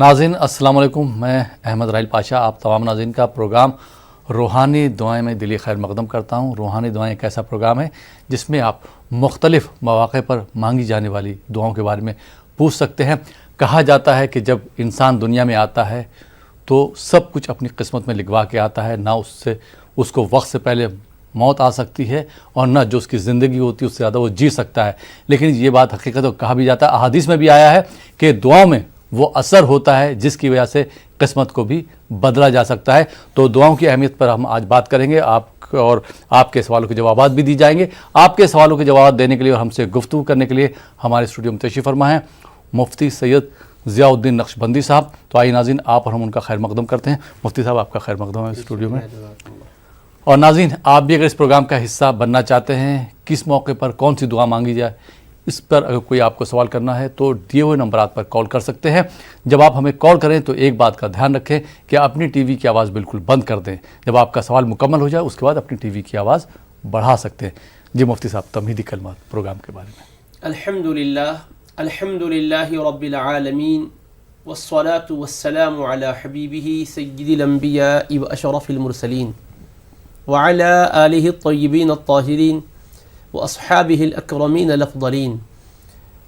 ناظرین السلام علیکم، میں احمد رائل پاشا آپ تمام ناظرین کا پروگرام روحانی دعائیں میں دلی خیر مقدم کرتا ہوں۔ روحانی دعائیں ایک ایسا پروگرام ہے جس میں آپ مختلف مواقع پر مانگی جانے والی دعاؤں کے بارے میں پوچھ سکتے ہیں۔ کہا جاتا ہے کہ جب انسان دنیا میں آتا ہے تو سب کچھ اپنی قسمت میں لکھوا کے آتا ہے، نہ اس کو وقت سے پہلے موت آ سکتی ہے اور نہ جو اس کی زندگی ہوتی ہے اس سے زیادہ وہ جی سکتا ہے۔ لیکن یہ بات حقیقت ہے، کہا بھی جاتا ہے، احادیث میں بھی آیا ہے کہ دعاؤں میں وہ اثر ہوتا ہے جس کی وجہ سے قسمت کو بھی بدلا جا سکتا ہے۔ تو دعاؤں کی اہمیت پر ہم آج بات کریں گے، آپ کے سوالوں کے جوابات بھی دی جائیں گے۔ آپ کے سوالوں کے جوابات دینے کے لیے اور ہم سے گفتگو کرنے کے لیے ہمارے اسٹوڈیو میں تشریف فرما ہیں مفتی سید ضیاء الدین نقشبندی صاحب۔ تو آئیے ناظرین، آپ اور ہم ان کا خیر مقدم کرتے ہیں۔ مفتی صاحب آپ کا خیر مقدم ہے اسٹوڈیو میں۔ اور ناظرین آپ بھی اگر اس پروگرام کا حصہ بننا چاہتے ہیں، کس موقع پر کون سی دعا مانگی جائے، اس پر اگر کوئی آپ کو سوال کرنا ہے تو دیے ہوئے نمبرات پر کال کر سکتے ہیں۔ جب آپ ہمیں کال کریں تو ایک بات کا دھیان رکھیں کہ اپنی ٹی وی کی آواز بالکل بند کر دیں۔ جب آپ کا سوال مکمل ہو جائے اس کے بعد اپنی ٹی وی کی آواز بڑھا سکتے ہیں۔ جی مفتی صاحب، تمہیدی کلمات پروگرام کے بارے میں۔ الحمد للہ رب العالمین والصلاة والسلام علی حبیبہ سید الانبیاء واشرف المرسلین وعلی آلہ الطیبین الطاہرین واصحابہ الاکرمین الافضلین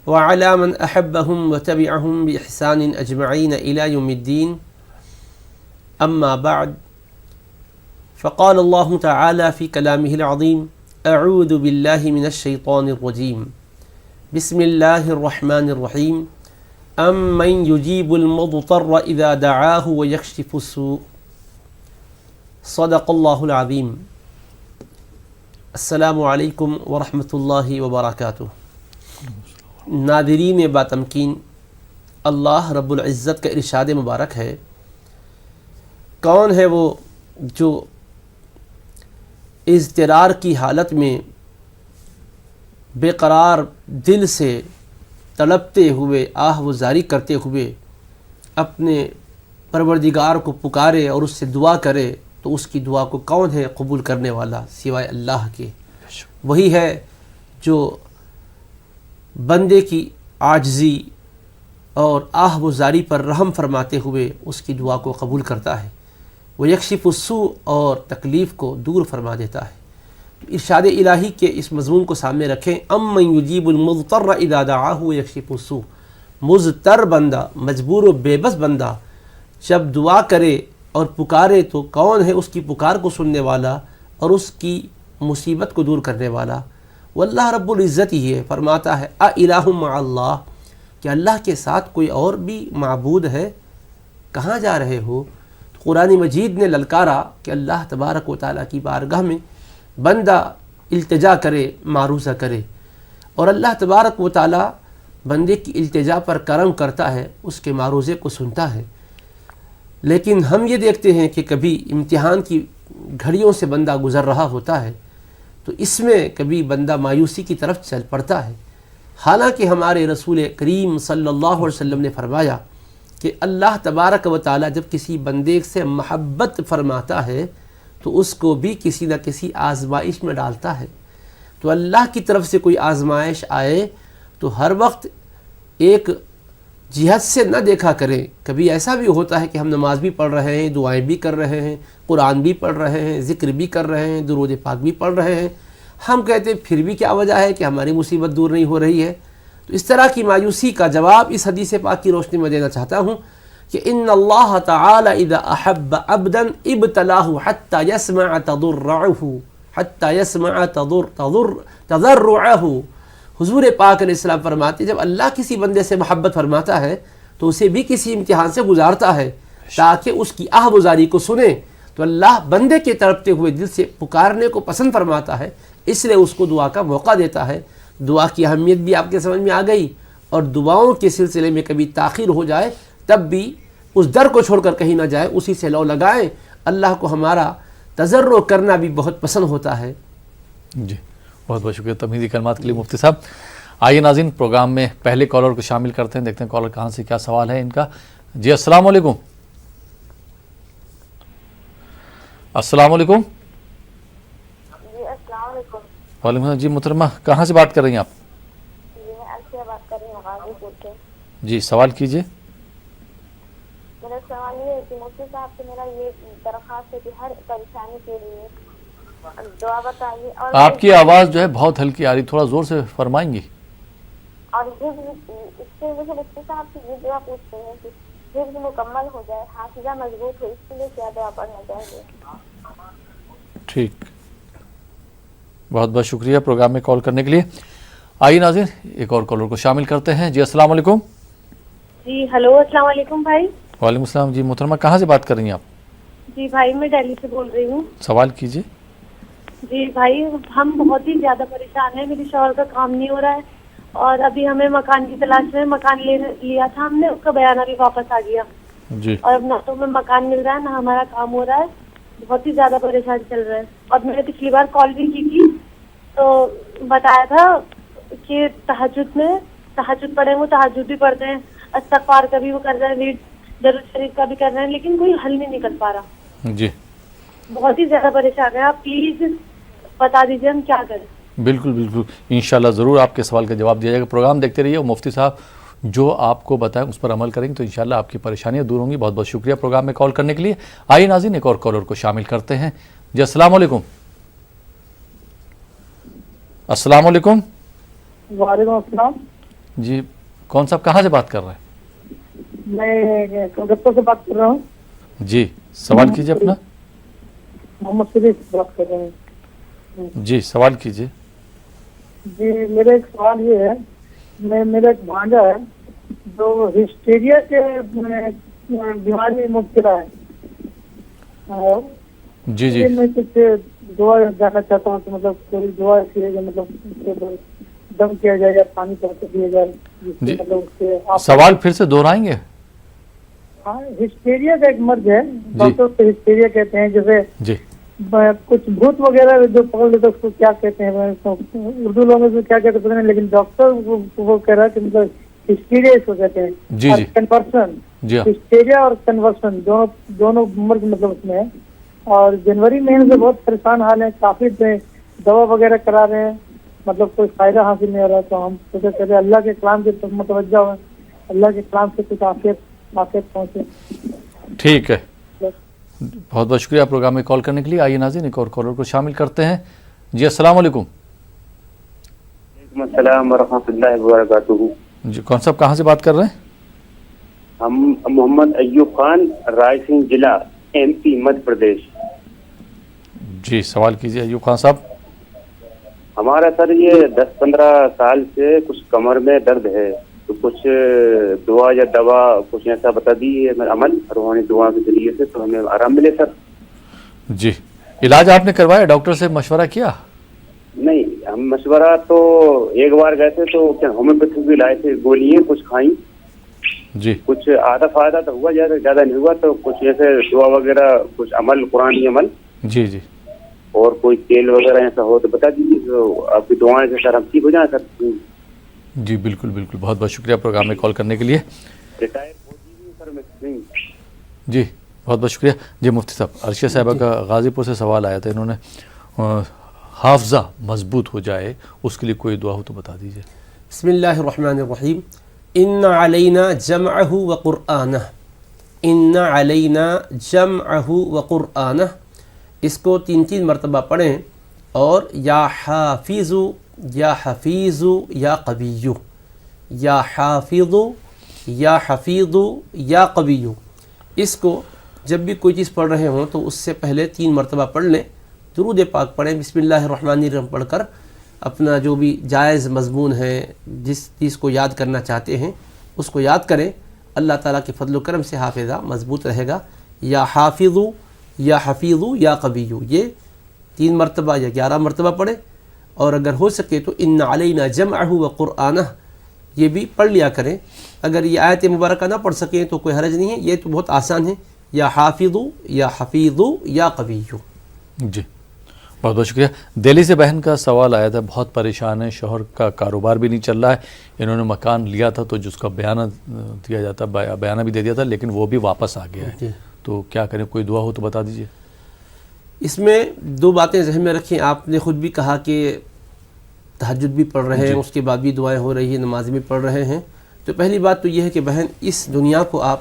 وعلی من احبہم وتبعہم باحسان اجمعین الی یوم الدین، اما بعد، فقال اللہ تعالی فی کلامہ العظیم: اعوذ باللہ من الشیطان الرجیم، بسم اللہ الرحمن الرحیم، امن یجیب المضطر اذا دعاہ ویکشف السوء، صدق اللہ العظیم۔ السلام علیکم ورحمۃ اللہ وبرکاتہ۔ ناظرین باتمکین، اللہ رب العزت کا ارشاد مبارک ہے، کون ہے وہ جو اضطرار کی حالت میں بے قرار دل سے تڑپتے ہوئے آہ و زاری کرتے ہوئے اپنے پروردگار کو پکارے اور اس سے دعا کرے تو اس کی دعا کو کون ہے قبول کرنے والا سوائے اللہ کے؟ وہی ہے جو بندے کی عاجزی اور آہ و زاری پر رحم فرماتے ہوئے اس کی دعا کو قبول کرتا ہے، وہ یکشف السوء اور تکلیف کو دور فرما دیتا ہے۔ ارشاد الہی کے اس مضمون کو سامنے رکھیں، امن یجیب المضطر اذا دعاہ ویکشف السوء، مضطر بندہ، مجبور و بے بس بندہ جب دعا کرے اور پکارے تو کون ہے اس کی پکار کو سننے والا اور اس کی مصیبت کو دور کرنے والا؟ واللہ رب العزت ہی ہے۔ فرماتا ہے اَإِلَٰهٌ مَّعَ اللَّهِ، کہ اللہ کے ساتھ کوئی اور بھی معبود ہے؟ کہاں جا رہے ہو؟ تو قرآن مجید نے للکارا کہ اللہ تبارک و تعالیٰ کی بارگاہ میں بندہ التجا کرے، معروضہ کرے، اور اللہ تبارک و تعالیٰ بندے کی التجا پر کرم کرتا ہے، اس کے معروضے کو سنتا ہے۔ لیکن ہم یہ دیکھتے ہیں کہ کبھی امتحان کی گھڑیوں سے بندہ گزر رہا ہوتا ہے تو اس میں کبھی بندہ مایوسی کی طرف چل پڑتا ہے، حالانکہ ہمارے رسول کریم صلی اللہ علیہ وسلم نے فرمایا کہ اللہ تبارک و تعالیٰ جب کسی بندے سے محبت فرماتا ہے تو اس کو بھی کسی نہ کسی آزمائش میں ڈالتا ہے۔ تو اللہ کی طرف سے کوئی آزمائش آئے تو ہر وقت ایک جہت سے نہ دیکھا کریں۔ کبھی ایسا بھی ہوتا ہے کہ ہم نماز بھی پڑھ رہے ہیں، دعائیں بھی کر رہے ہیں، قرآن بھی پڑھ رہے ہیں، ذکر بھی کر رہے ہیں، درود پاک بھی پڑھ رہے ہیں، ہم کہتے ہیں پھر بھی کیا وجہ ہے کہ ہماری مصیبت دور نہیں ہو رہی ہے؟ تو اس طرح کی مایوسی کا جواب اس حدیث پاک کی روشنی میں دینا چاہتا ہوں کہ ان اللہ تعالی اذا احب عبدا ابتلاہ حتی یسمع تضرعہ۔ حضور پاک علیہ السلام فرماتے جب اللہ کسی بندے سے محبت فرماتا ہے تو اسے بھی کسی امتحان سے گزارتا ہے تاکہ اس کی آہ و زاری کو سنے۔ تو اللہ بندے کے تڑپتے ہوئے دل سے پکارنے کو پسند فرماتا ہے، اس لیے اس کو دعا کا موقع دیتا ہے۔ دعا کی اہمیت بھی آپ کے سمجھ میں آ گئی، اور دعاؤں کے سلسلے میں کبھی تاخیر ہو جائے تب بھی اس در کو چھوڑ کر کہیں نہ جائے، اسی سے لو لگائیں۔ اللہ کو ہمارا تضرع کرنا بھی بہت پسند ہوتا ہے۔ جی بہت بہت شکریہ تمہیدی کلمات کے لیے مفتی صاحب۔ آئیے ناظرین پروگرام میں پہلے کالر کو شامل کرتے ہیں، دیکھتے ہیں کالر کہاں سے کیا سوال ہے ان کا۔ جی السلام علیکم۔ السلام علیکم۔ جی السلام علیکم۔ وعلیکم السلام۔ جی محترمہ کہاں سے بات کر رہی ہیں آپ؟ جی میں عرشیہ بات کر رہی ہوں غازی پور سے۔ جی سوال کیجیے۔ میرا سوال یہ ہے کہ مفتی صاحب سے میرا یہ درخواست ہے کہ ہر پریشانی کے لیے دعا بتائیے. اور آپ کی آواز جو ہے بہت ہلکی آ رہی، تھوڑا زور سے فرمائیں گی. اور اس سے مجھے مفتی صاحب سے یہ دعا پوچھتے ہیں کہ حفظ مکمل ہو جائے، حافظہ مضبوط ہو، اس کے لیے کیا دعا پڑھنا چاہیے؟ ٹھیک، بہت بہت شکریہ پروگرام میں کال کرنے کے لیے. آئیے ناظرین ایک اور کالر کو شامل کرتے ہیں. جی السلام علیکم. جی ہلو، السلام علیکم بھائی. وعلیکم السلام. جی محترمہ کہاں سے بات کر رہی ہیں آپ؟ جی بھائی میں دہلی سے بول رہی ہوں. سوال کیجیے. جی بھائی ہم بہت ہی زیادہ پریشان ہیں، میرے شوہر کا کام نہیں ہو رہا ہے اور ابھی ہمیں مکان کی تلاش میں مکان لیا تھا ہم نے، اس کا بیانہ بھی واپس آ گیا جی اور اب نہ تو ہمیں مکان مل رہا ہے نہ ہمارا کام ہو رہا ہے. بہت ہی زیادہ پریشان چل رہا ہے. اور میں نے پچھلی بار کال بھی کی تھی تو بتایا تھا کہ تہجد پڑھیں، وہ تہجد بھی پڑھتے ہیں، استغفار کا بھی وہ کر رہے ہیں، ریڈ درود شریف کا بھی کر رہے ہیں، لیکن کوئی حل نہیں نکل پا رہا. جی بہت ہی زیادہ پریشان ہیں. آپ پلیز بتا دیجیے ہم کیا کریں. بالکل بالکل، انشاءاللہ ضرور آپ کے سوال کا جواب دیا جائے گا. پروگرام دیکھتے رہیے اور مفتی صاحب جو آپ کو بتائیں اس پر عمل کریں گے تو انشاءاللہ آپ کی پریشانیاں دور ہوں گی. بہت بہت شکریہ پروگرام میں کال کرنے کے لیے. آئیے ناظرین ایک اور کالر کو شامل کرتے ہیں. جی السلام علیکم. السلام علیکم. وعلیکم السلام. جی کون صاحب کہاں سے بات کر رہے ہیں؟ میں کلکتہ سے بات کر رہا ہوں. جی سوال کیجیے اپنا. محمد شریف بات کر رہے ہیں. جی سوال کیجیے. جی میرا ایک سوال یہ ہے، میرا ایک بھانجا ہے جو ہسٹیریا کے بیماری میں مبتلا ہے اور جی جی میں کچھ دعا جانا چاہتا ہوں کہ مطلب کوئی دعا ایسی ہے کہ مطلب دم کیا جائے یا پانی پڑ کے دیا جائے جس سے جی مطلب اس سے آپ سوال پھر سے دوہرائیں گے؟ ہاں ہسٹیریا کا ایک مرض ہے، ڈاکٹر کو ہسٹیریا کہتے ہیں. جیسے جی کچھ بھوت وغیرہ جو پکڑ لیتے اس کو کیا کہتے ہیں، اردو لینگویج میں کیا کہتے ہیں پتہ نہیں، لیکن ڈاکٹر وہ کہہ رہا ہے کہ مطلب ہسٹیریا اس کو کہتے ہیں. جی اور جی کنورشن، جی ہاں ہسٹیریا اور کنورشن دونوں مرض مطلب اس میں ہے. اور جنوری مہینے سے بہت پریشان حال ہیں، کافی دوا وغیرہ کرا رہے ہیں، مطلب کوئی فائدہ حاصل نہیں ہو رہا. تو ہم سوچے چلے اللہ کے کلام کی طرف متوجہ ہوئے، اللہ کے کلام سے کچھ عافیت پہنچے. ٹھیک ہے، بہت بہت شکریہ پروگرام میں کال کرنے کے لیے. آئیے ناظرین ایک اور کالر کو شامل کرتے ہیں. جی السلام علیکم. وعلیکم السلام ورحمۃ اللہ وبرکاتہ. جی کون صاحب کہاں سے بات کر رہے ہیں؟ ہم محمد ایوب خان، رائے سنگھ ضلع، ایم پی مدھیہ پردیش. جی سوال کیجیے ایوب خان صاحب. ہمارا سر یہ 10-15 سال سے کچھ کمر میں درد ہے، تو کچھ دعا یا دوا کچھ ایسا بتا دیجیے عمل روحانی دعا کے ذریعے سے تو ہمیں آرام ملے سر. جی علاج آپ نے کروایا، ڈاکٹر سے مشورہ کیا؟ نہیں، ہم مشورہ تو ایک بار گئے تھے تو کیا ہومیوپیتھی بھی لائے تھے، گولیاں کچھ کھائیں، جی کچھ آدھا فائدہ تو ہوا، زیادہ نہیں ہوا. تو کچھ ایسے دعا وغیرہ کچھ عمل قرآنی عمل جی جی اور کوئی تیل وغیرہ ایسا ہو تو بتا دیجیے، تو آپ کی دعائیں سے سر ہم ٹھیک ہو جائیں سر. جی بالکل بالکل، بہت بہت شکریہ پروگرام میں کال کرنے کے لیے. ریٹائر ہو جی سر میں. جی بہت بہت شکریہ. جی مفتی صاحب عرشیہ صاحبہ کا غازی پور سے سوال آیا تھا، انہوں نے حافظہ مضبوط ہو جائے اس کے لیے کوئی دعا ہو تو بتا دیجیے. بسم اللہ الرحمن الرحیم. ان علینا جمعہ وقرآنہ، ان علینا جمعہ وقرآنہ. اس کو 3 مرتبہ پڑھیں اور یا حافظ یا حفیظ یا قوی، یا حافظ یا حفیظ یا قوی. اس کو جب بھی کوئی چیز پڑھ رہے ہوں تو اس سے پہلے 3 مرتبہ پڑھ لیں، درود پاک پڑھیں، بسم اللہ الرحمن الرحیم پڑھ کر اپنا جو بھی جائز مضمون ہے، جس چیز کو یاد کرنا چاہتے ہیں اس کو یاد کریں. اللہ تعالیٰ کے فضل و کرم سے حافظہ مضبوط رہے گا. یا حافظ یا حفیظ یا قوی، یہ 3 مرتبہ یا 11 مرتبہ پڑھیں. اور اگر ہو سکے تو ان علینا جمعہ وقرآنہ یہ بھی پڑھ لیا کریں. اگر یہ آیت مبارکہ نہ پڑھ سکیں تو کوئی حرج نہیں ہے، یہ تو بہت آسان ہے. یا حافظ یا حفیظ یا قوی. جی بہت بہت شکریہ. دہلی سے بہن کا سوال آیا تھا، بہت پریشان ہے، شوہر کا کاروبار بھی نہیں چل رہا ہے، انہوں نے مکان لیا تھا تو جس کا بیانہ دیا جاتا، بیانہ بھی دے دیا تھا لیکن وہ بھی واپس آ گیا ہے، تو کیا کریں، کوئی دعا ہو تو بتا دیجیے. اس میں 2 باتیں ذہن میں رکھیں. آپ نے خود بھی کہا کہ تہجد بھی پڑھ رہے ہیں، اس کے بعد بھی دعائیں ہو رہی ہیں، نماز بھی پڑھ رہے ہیں. تو پہلی بات تو یہ ہے کہ بہن اس دنیا کو آپ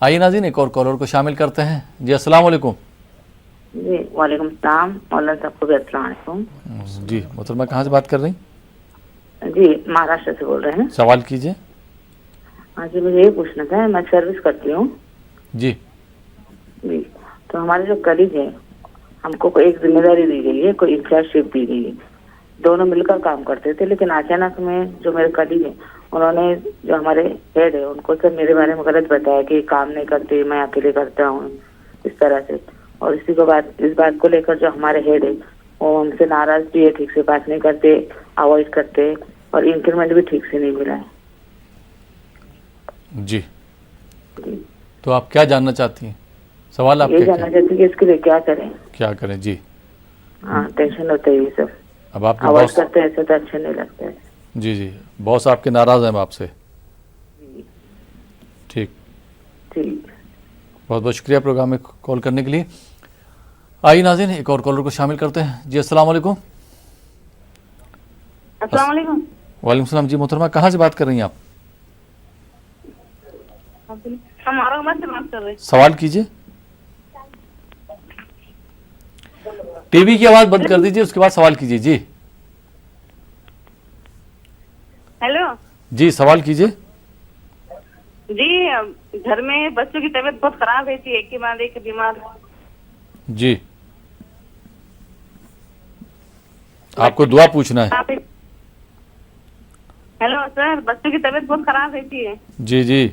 آئیے ناظرین ایک اور کالر کو شامل کرتے ہیں. جی السلام علیکم. جی وعلیکم السلام. مولانا صاحب کو بھی السلام علیکم. جی محترمہ کہاں سے بات کر رہی ہیں؟ جی مہاراشٹر سے بول رہے ہیں. سوال کیجیے. ہاں جی مجھے یہ پوچھنا تھا, میں سروس کرتی ہوں. جی جی تو ہمارے جو کلیگ ہیں ہم کو ایک ذمہ داری دی گئی ہے, کوئی انچارجشپ دی گئی ہے. دونوں مل کر کام کرتے تھے, لیکن اچانک میں جو میرے کلیگ ہیں انہوں نے جو ہمارے ہیڈ ہے ان کو سب میرے بارے میں غلط بتایا کہ کام نہیں کرتے, میں اکیلے کرتا ہوں اس طرح سے. اور اسی کے بعد اس بات کو لے کر جو ہمارے ہیڈ ہے وہ ہم سے ناراض بھی ہے, ٹھیک سے بات نہیں کرتے, اوائڈ کرتے, اور انکریمنٹ بھی ٹھیک سے نہیں ملا ہے. جی تو آپ کیا جاننا چاہتی ہیں؟ سوال آپ یہ جاننا چاہتی کہ اس کے لیے کیا کریں. جی ہاں ٹینشن ہوتا ہے یہ سب, اب آپ اوائڈ کرتے ہیں ایسا تو اچھا نہیں لگتا ہے. جی باس آپ کے ناراض ہیں آپ سے. ٹھیک بہت بہت شکریہ پروگرام میں کال کرنے کے لیے. آئیے ناظرین ایک اور کالر کو شامل کرتے ہیں. جی السلام علیکم. السلام علیکم. وعلیکم السلام. جی محترمہ کہاں سے بات کر رہی ہیں آپ؟ ہم اورنگ آباد سے بات کر رہے ہیں. سوال کیجیے. ٹی وی کی آواز بند کر دیجیے, اس کے بعد سوال کیجیے. جی ہیلو. جی سوال کیجیے. جی گھر میں بچوں کی طبیعت بہت خراب رہتی ہے, ایک کے بعد ایک بیمار. جی آپ کو دعا پوچھنا ہے. ہیلو سر, بچوں کی طبیعت بہت خراب رہتی ہے. جی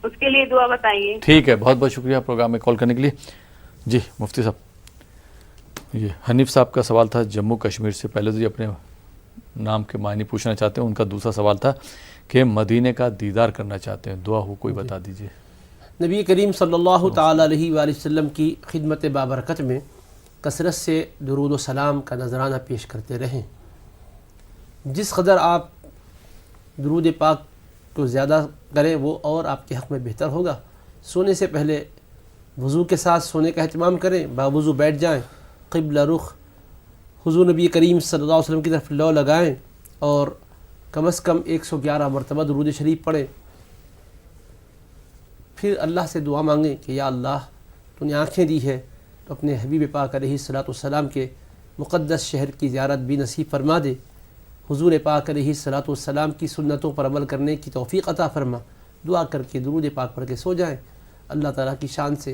اس کے لیے دعا بتائیے. ٹھیک ہے, بہت بہت شکریہ پروگرام میں کال کرنے کے لیے. جی مفتی صاحب, یہ حنیف صاحب کا سوال تھا جموں کشمیر سے. پہلے تو یہ اپنے نام کے معنی پوچھنا چاہتے ہیں. ان کا دوسرا سوال تھا کہ مدینے کا دیدار کرنا چاہتے ہیں, دعا ہو کوئی بتا دیجیے. نبی کریم صلی اللہ تعالی علیہ وآلہ وسلم کی خدمت بابرکت میں کثرت سے درود و سلام کا نذرانہ پیش کرتے رہیں. جس قدر آپ درود پاک کو زیادہ کریں وہ اور آپ کے حق میں بہتر ہوگا. سونے سے پہلے وضو کے ساتھ سونے کا اہتمام کریں, باوضو بیٹھ جائیں, قبلہ رخ حضور نبی کریم صلی اللہ علیہ وسلم کی طرف لو لگائیں اور کم از کم 111 مرتبہ درود شریف پڑھیں. پھر اللہ سے دعا مانگیں کہ یا اللہ تو نے آنکھیں دی ہے تو اپنے حبیب پاک علیہ الصلوۃ والسلام کے مقدس شہر کی زیارت بھی نصیب فرما دے. حضور پاک علیہ الصلوۃ والسلام کی سنتوں پر عمل کرنے کی توفیق عطا فرما. دعا کر کے درود پاک پڑھ کے سو جائیں. اللہ تعالیٰ کی شان سے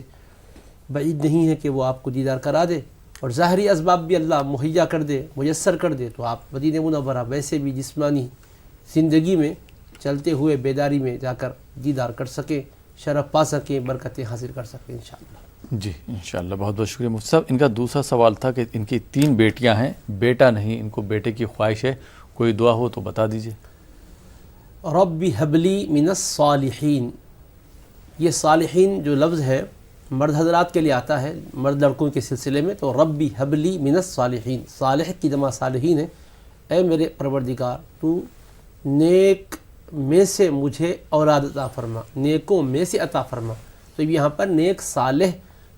بعید نہیں ہے کہ وہ آپ کو دیدار کرا دے, اور ظاہری اسباب بھی اللہ مہیا کر دے, میسر کر دے, تو آپ مدینہ منورہ ویسے بھی جسمانی زندگی میں چلتے ہوئے بیداری میں جا کر دیدار کر سکیں, شرف پا سکیں, برکتیں حاصل کر سکیں انشاءاللہ. جی انشاءاللہ. بہت بہت شکریہ مفتی صاحب. ان کا دوسرا سوال تھا کہ ان کی 3 بیٹیاں ہیں, بیٹا نہیں, ان کو بیٹے کی خواہش ہے, کوئی دعا ہو تو بتا دیجیے. رب حبلی من الصالحین, یہ صالحین جو لفظ ہے مرد حضرات کے لیے آتا ہے, مرد لڑکوں کے سلسلے میں, تو رب حبلی من الصالحین, صالح کی جمع صالحین ہے. اے میرے پروردگار تو نیک میں سے مجھے اولاد عطا فرما, نیکوں میں سے عطا فرما. تو یہاں پر نیک صالح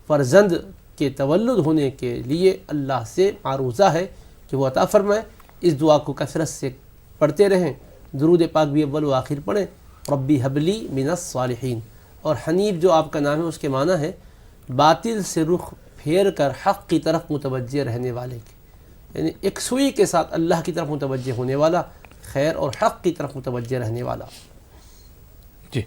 فرزند کے تولد ہونے کے لیے اللہ سے معروضہ ہے کہ وہ عطا فرمائے. اس دعا کو کثرت سے پڑھتے رہیں. درود پاک بھی اول و آخر پڑھیں, ربی حبلی من الصالحین. اور حنیف جو آپ کا نام ہے اس کے معنی ہے باطل سے رخ پھیر کر حق کی طرف متوجہ رہنے والے کے, یعنی یکسوئی کے ساتھ اللہ کی طرف متوجہ ہونے والا, خیر اور حق کی طرف متوجہ رہنے والا. جی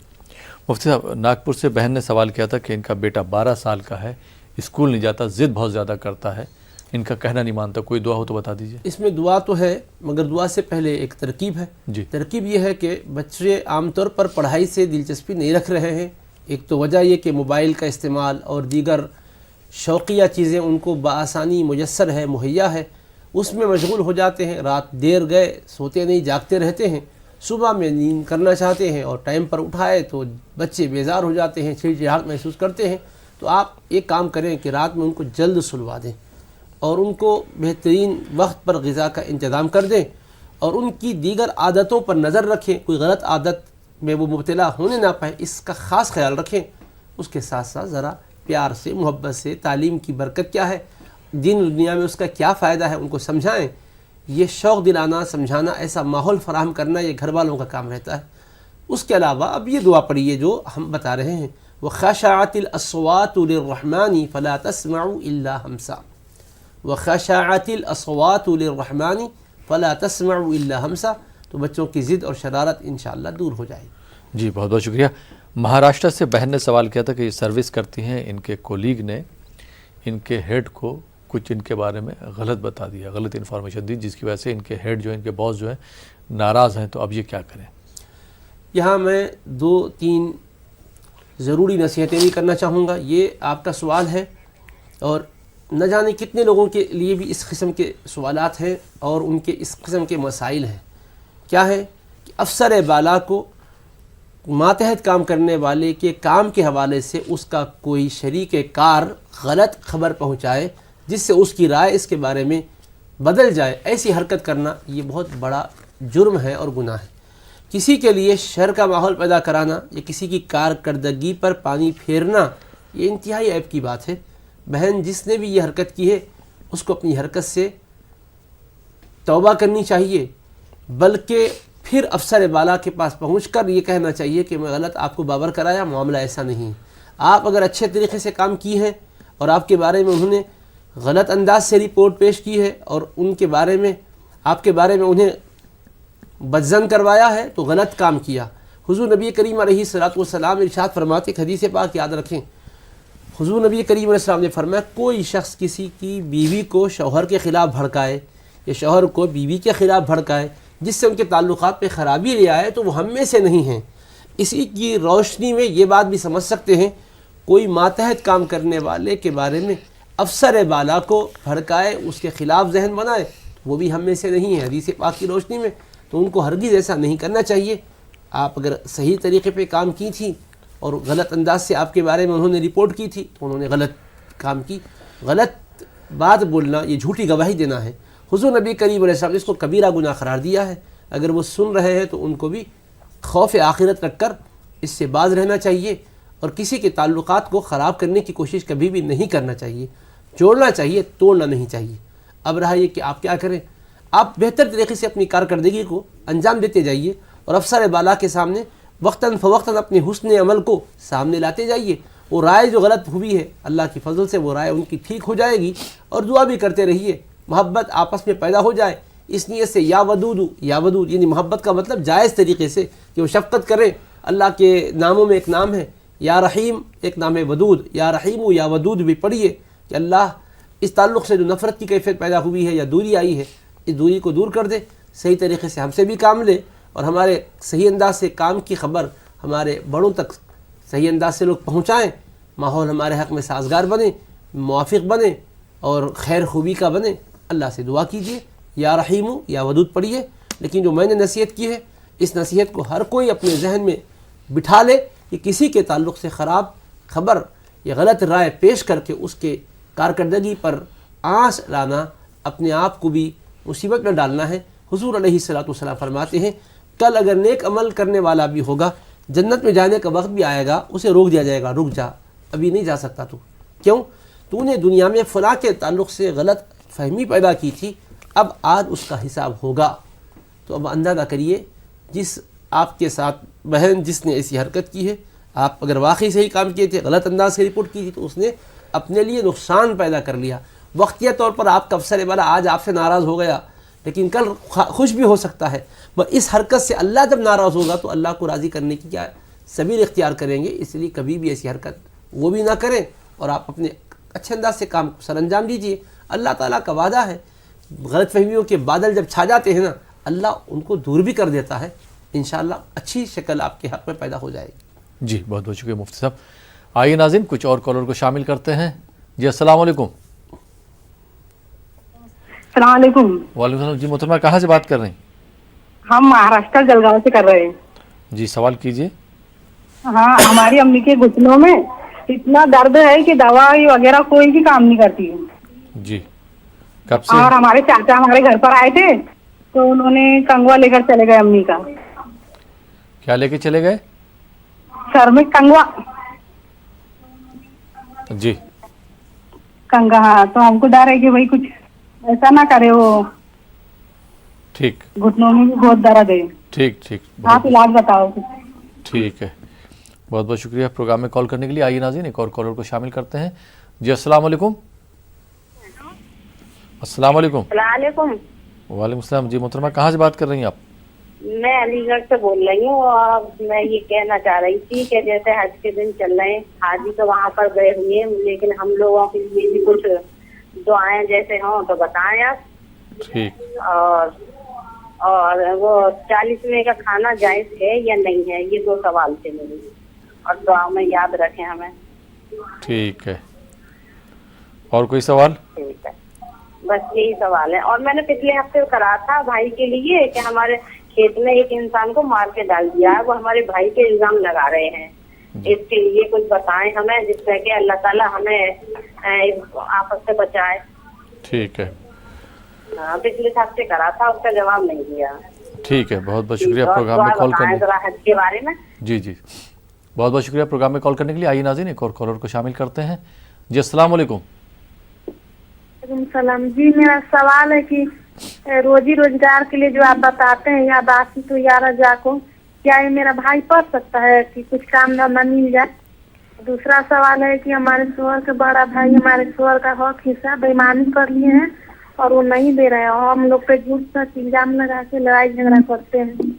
مفتی صاحب, ناگپور سے بہن نے سوال کیا تھا کہ ان کا بیٹا 12 سال کا ہے, اسکول نہیں جاتا, ضد بہت زیادہ کرتا ہے, ان کا کہنا نہیں مانتا, کوئی دعا ہو تو بتا دیجیے. اس میں دعا تو ہے, مگر دعا سے پہلے ایک ترکیب ہے. جی ترکیب یہ ہے کہ بچے عام طور پر پڑھائی سے دلچسپی نہیں رکھ رہے ہیں. ایک تو وجہ یہ کہ موبائل کا استعمال اور دیگر شوقیہ چیزیں ان کو بآسانی میسر ہے, مہیا ہے, اس میں مشغول ہو جاتے ہیں. رات دیر گئے, سوتے نہیں, جاگتے رہتے ہیں. صبح میں نیند کرنا چاہتے ہیں اور ٹائم پر اٹھائے تو بچے بیزار ہو جاتے ہیں, چڑچڑاہٹ محسوس کرتے ہیں. تو آپ ایک کام کریں کہ رات میں ان کو جلد سلوا دیں اور ان کو بہترین وقت پر غذا کا انتظام کر دیں, اور ان کی دیگر عادتوں پر نظر رکھیں, کوئی غلط عادت میں وہ مبتلا ہونے نہ پائیں, اس کا خاص خیال رکھیں. اس کے ساتھ ساتھ ذرا پیار سے, محبت سے, تعلیم کی برکت کیا ہے, دین و دنیا میں اس کا کیا فائدہ ہے, ان کو سمجھائیں. یہ شوق دلانا, سمجھانا, ایسا ماحول فراہم کرنا یہ گھر والوں کا کام رہتا ہے. اس کے علاوہ اب یہ دعا پڑھیے جو ہم بتا رہے ہیں, وخشعت الاصوات للرحمن فلا تسمع الا همسا، وخشعت الاصوات للرحمن فلا تسمع الا همسا. تو بچوں کی ضد اور شرارت انشاءاللہ دور ہو جائے گی. جی بہت بہت شکریہ. مہاراشٹر سے بہن نے سوال کیا تھا کہ یہ سروس کرتی ہیں، ان کے کولیگ نے ان کے ہیڈ کو کچھ ان کے بارے میں غلط بتا دیا، غلط انفارمیشن دی، جس کی وجہ سے ان کے ہیڈ جو ہیں، ان کے باس جو ہیں ناراض ہیں. تو اب یہ کیا کریں؟ یہاں میں 2-3 ضروری نصیحتیں بھی کرنا چاہوں گا. یہ آپ کا سوال ہے اور نہ جانے کتنے لوگوں کے لیے بھی اس قسم کے سوالات ہیں اور ان کے اس قسم کے مسائل ہیں. کیا ہے کہ افسر بالا کو ماتحت کام کرنے والے کے کام کے حوالے سے اس کا کوئی شریک کار غلط خبر پہنچائے جس سے اس کی رائے اس کے بارے میں بدل جائے، ایسی حرکت کرنا یہ بہت بڑا جرم ہے اور گناہ ہے. کسی کے لیے شر کا ماحول پیدا کرانا یا کسی کی کارکردگی پر پانی پھیرنا یہ انتہائی عیب کی بات ہے. بہن جس نے بھی یہ حرکت کی ہے اس کو اپنی حرکت سے توبہ کرنی چاہیے، بلکہ پھر افسر بالا کے پاس پہنچ کر یہ کہنا چاہیے کہ میں غلط آپ کو باور کرایا، معاملہ ایسا نہیں. آپ اگر اچھے طریقے سے کام کی ہیں اور آپ کے بارے میں انہوں نے غلط انداز سے رپورٹ پیش کی ہے اور ان کے بارے میں آپ کے بارے میں انہیں بدظن کروایا ہے تو غلط کام کیا. حضور نبی کریم علیہ الصلوۃ والسلام ارشاد فرماتے، ایک حدیث پاک یاد رکھیں، حضور نبی کریم علیہ السلام نے فرمایا کوئی شخص کسی کی بیوی کو شوہر کے خلاف بھڑکائے یا شوہر کو بیوی کے خلاف بھڑکائے جس سے ان کے تعلقات پہ خرابی لے آئے تو وہ ہم میں سے نہیں ہیں. اسی کی روشنی میں یہ بات بھی سمجھ سکتے ہیں کوئی ماتحت کام کرنے والے کے بارے میں افسر بالا کو بھڑکائے، اس کے خلاف ذہن بنائے، وہ بھی ہم میں سے نہیں ہے حدیث پاک کی روشنی میں. تو ان کو ہرگز ایسا نہیں کرنا چاہیے. آپ اگر صحیح طریقے پہ کام کی تھی اور غلط انداز سے آپ کے بارے میں انہوں نے رپورٹ کی تھی تو انہوں نے غلط کام کی. غلط بات بولنا یہ جھوٹی گواہی دینا ہے. حضور نبی کریم علیہ السلام نے اس کو کبیرہ گناہ قرار دیا ہے. اگر وہ سن رہے ہیں تو ان کو بھی خوف آخرت رکھ کر اس سے باز رہنا چاہیے اور کسی کے تعلقات کو خراب کرنے کی کوشش کبھی بھی نہیں کرنا چاہیے. جوڑنا چاہیے، توڑنا نہیں چاہیے. اب رہا یہ کہ آپ کیا کریں، آپ بہتر طریقے سے اپنی کارکردگی کو انجام دیتے جائیے اور افسر بالا کے سامنے وقتاً فوقتاً اپنے حسن عمل کو سامنے لاتے جائیے. وہ رائے جو غلط ہوئی ہے اللہ کی فضل سے وہ رائے ان کی ٹھیک ہو جائے گی اور دعا بھی کرتے رہیے. محبت آپس میں پیدا ہو جائے اس نیت سے یا ودود یعنی محبت کا مطلب جائز طریقے سے کہ وہ شفقت کریں. اللہ کے ناموں میں ایک نام ہے یا رحیم، ایک نام ہے ودود. یا رحیم یا ودود بھی پڑھیے کہ اللہ اس تعلق سے جو نفرت کی کیفیت پیدا ہوئی ہے یا دوری آئی ہے اس دوری کو دور کر دے، صحیح طریقے سے ہم سے بھی کام لے اور ہمارے صحیح انداز سے کام کی خبر ہمارے بڑوں تک صحیح انداز سے لوگ پہنچائیں. ماحول ہمارے حق میں سازگار بنے، موافق بنے اور خیر خوبی کا بنے. اللہ سے دعا کیجیے، یا رحیم یا ودود پڑھیے. لیکن جو میں نے نصیحت کی ہے اس نصیحت کو ہر کوئی اپنے ذہن میں بٹھا لے کہ کسی کے تعلق سے خراب خبر یا غلط رائے پیش کر کے اس کے کارکردگی پر آنچ لانا اپنے آپ کو بھی مصیبت میں ڈالنا ہے. حضور علیہ الصلوۃ والسلام فرماتے ہیں کل اگر نیک عمل کرنے والا بھی ہوگا جنت میں جانے کا وقت بھی آئے گا اسے روک دیا جائے گا، رک جا ابھی نہیں جا سکتا تو. کیوں؟ تو نے دنیا میں فلاں کے تعلق سے غلط فہمی پیدا کی تھی، اب آج اس کا حساب ہوگا. تو اب اندازہ کریے جس آپ کے ساتھ بہن جس نے ایسی حرکت کی ہے، آپ اگر واقعی صحیح کام کیے تھے، غلط انداز سے رپورٹ کی تھی تو اس نے اپنے لیے نقصان پیدا کر لیا. وقتیہ طور پر آپ کا افسر بالا آج آپ سے ناراض ہو گیا لیکن کل خوش بھی ہو سکتا ہے. اس حرکت سے اللہ جب ناراض ہوگا تو اللہ کو راضی کرنے کی کیا سبیل اختیار کریں گے. اس لیے کبھی بھی ایسی حرکت وہ بھی نہ کریں اور آپ اپنے اچھے انداز سے کام کو سر انجام دیجیے. اللہ تعالیٰ کا وعدہ ہے غلط فہمیوں کے بادل جب چھا جاتے ہیں نا اللہ ان کو دور بھی کر دیتا ہے. انشاءاللہ اچھی شکل آپ کے حق میں پیدا ہو جائے گی. جی بہت بہت شکریہ مفتی صاحب. آئیے ناظرین کچھ اور کالر کو شامل کرتے ہیں. جی السلام علیکم. السلام علیکم. وعلیکم السلام. جی محترمہ کہاں سے بات کر رہے ہیں؟ ہم مہاراشٹر جلگاؤں سے کر رہے ہیں. جی سوال کیجیے. ہاں ہماری امی کے گھٹنوں میں اتنا درد ہے کہ دوائی وغیرہ کوئی بھی کام نہیں کرتی. جی کب سے؟ اور ہمارے چاچا ہمارے گھر پر آئے تھے تو انہوں نے کنگوا لے کر چلے گئے امی کا. کیا لے کے چلے گئے؟ سر میں کنگوا. جی کنگا. ہاں تو ہم کو ڈر ہے کہ بھائی کچھ ایسا نہ کرے وہ. ٹھیک. گھٹنوں میں بھی بہت درد ہے. ٹھیک ٹھیک آپ علاج بتاؤ. ٹھیک ہے. بہت بہت شکریہ پروگرام میں کال کرنے کے لیے. آئیے ناظرین ایک اور کالر کو شامل کرتے ہیں. جی السلام علیکم. السلام علیکم. السلام علیکم. وعلیکم السلام. جی محترمہ کہاں سے بات کر رہی ہیں آپ؟ میں علی گڑھ سے بول رہی ہوں اور میں یہ کہنا چاہ رہی تھی کہ جیسے حج کے دن چل رہے ہیں, حاجی تو وہاں پر گئے ہوئے ہیں, لیکن ہم لوگوں کے لیے بھی کچھ دعائیں جیسے ہوں تو بتائیں آپ. ٹھیک. اور وہ 40ویں کا کھانا جائز ہے یا نہیں ہے, یہ 2 سوال تھے میرے, اور دعا میں یاد رکھیں ہمیں. ٹھیک ہے. اور کوئی سوال؟ ٹھیک ہے, بس یہی سوال ہے. اور میں نے پچھلے ہفتے کرا تھا بھائی کے لیے کہ ہمارے کھیت میں ایک انسان کو مار کے ڈال دیا ہے, وہ ہمارے بھائی پہ الزام لگا رہے ہیں. اس کے لیے کچھ بتائیں ہمیں جس سے کہ اللہ تعالیٰ ہمیں آفت سے بچائے. ٹھیک ہے. ہاں پچھلے ہفتے کرا تھا, اس کا جواب نہیں دیا. ٹھیک ہے, بہت بہت شکریہ پروگرام میں کال کرنے حج کے بارے میں. جی جی بہت بہت شکریہ پروگرام میں کال کرنے کے لیے. آئیے ناظرین ایک اور کالر کو شامل کرتے ہیں. جی السلام علیکم. وعلیکم السلام. جی میرا سوال ہے کہ روزی روزگار کے لیے جو آپ بتاتے ہیں یا باقی تو 11 کو, کیا یہ میرا بھائی پڑھ سکتا ہے کہ کچھ کام نہ مل جائے؟ دوسرا سوال ہے کہ ہمارے شوہر کے بڑا بھائی ہمارے شوہر کا حق حصہ بےایمانی کر لیے ہیں اور وہ نہیں دے رہے ہیں, اور ہم لوگ پہ جھوٹ سچ الزام لگا کے لڑائی جھگڑا کرتے ہیں.